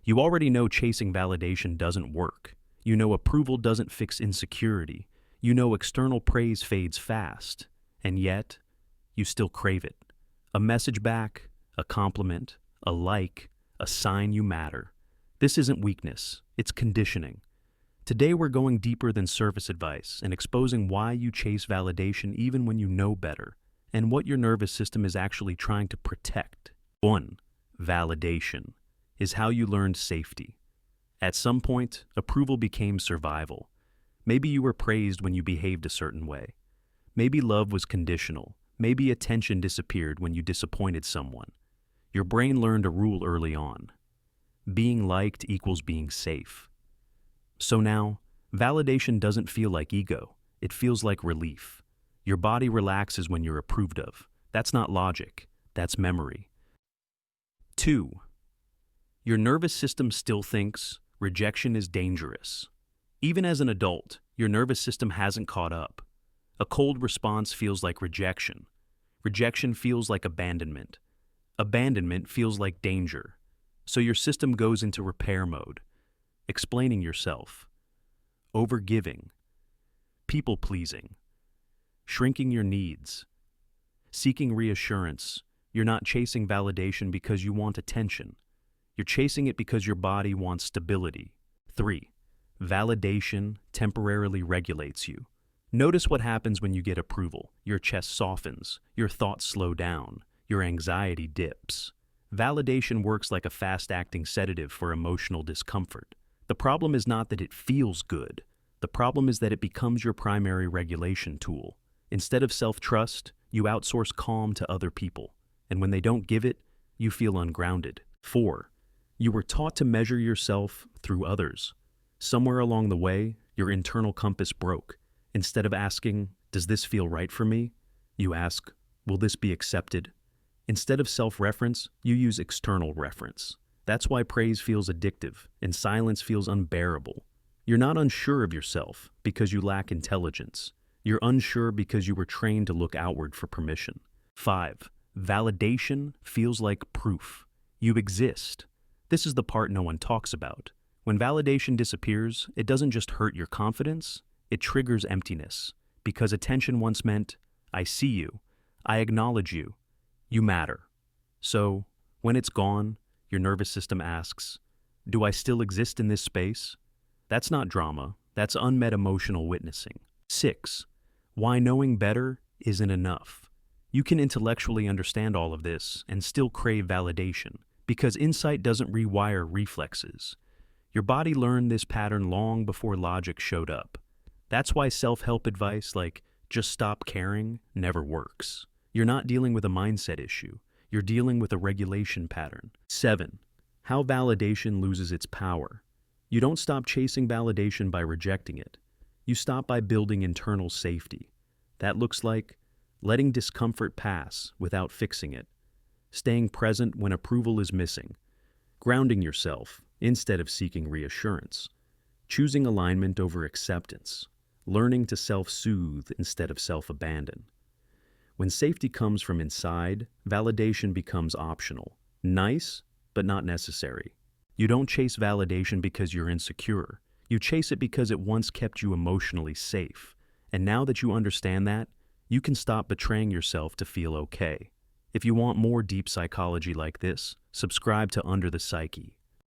You already know chasing validation doesn't work. You know approval doesn't fix insecurity. You know external praise fades fast. And yet, you still crave it. A message back, a compliment, a like, a sign you matter. This isn't weakness, it's conditioning. Today we're going deeper than surface advice and exposing why you chase validation even when you know better, and what your nervous system is actually trying to protect. 1. Validation is how you learned safety. At some point, approval became survival. Maybe you were praised when you behaved a certain way. Maybe love was conditional. Maybe attention disappeared when you disappointed someone. Your brain learned a rule early on. Being liked equals being safe. So now, validation doesn't feel like ego. It feels like relief. Your body relaxes when you're approved of. That's not logic. That's memory. 2. Your nervous system still thinks rejection is dangerous. Even as an adult, your nervous system hasn't caught up. A cold response feels like rejection. Rejection feels like abandonment. Abandonment feels like danger. So your system goes into repair mode, explaining yourself, overgiving, people-pleasing, shrinking your needs, seeking reassurance. You're not chasing validation because you want attention. You're chasing it because your body wants stability. 3. Validation temporarily regulates you. Notice what happens when you get approval. Your chest softens, your thoughts slow down, your anxiety dips. Validation works like a fast-acting sedative for emotional discomfort. The problem is not that it feels good. The problem is that it becomes your primary regulation tool. Instead of self-trust, you outsource calm to other people. And when they don't give it, you feel ungrounded. 4. You were taught to measure yourself through others. Somewhere along the way, your internal compass broke. Instead of asking, "Does this feel right for me?" you ask, "Will this be accepted?" Instead of self-reference, you use external reference. That's why praise feels addictive and silence feels unbearable. You're not unsure of yourself because you lack intelligence. You're unsure because you were trained to look outward for permission. 5. Validation feels like proof. You exist. This is the part no one talks about. When validation disappears, it doesn't just hurt your confidence, it triggers emptiness. Because attention once meant, "I see you, I acknowledge you, you matter." So, when it's gone, your nervous system asks, "Do I still exist in this space?" That's not drama, that's unmet emotional witnessing. 6. Why knowing better isn't enough. You can intellectually understand all of this and still crave validation, because insight doesn't rewire reflexes. Your body learned this pattern long before logic showed up. That's why self-help advice like, "just stop caring," never works. You're not dealing with a mindset issue. You're dealing with a regulation pattern. 7. How validation loses its power. You don't stop chasing validation by rejecting it. You stop by building internal safety. That looks like letting discomfort pass without fixing it, staying present when approval is missing, grounding yourself instead of seeking reassurance, choosing alignment over acceptance, learning to self-soothe instead of self-abandon. When safety comes from inside, validation becomes optional. Nice, but not necessary. You don't chase validation because you're insecure. You chase it because it once kept you emotionally safe. And now that you understand that, you can stop betraying yourself to feel okay. If you want more deep psychology like this, subscribe to Under the Psyche.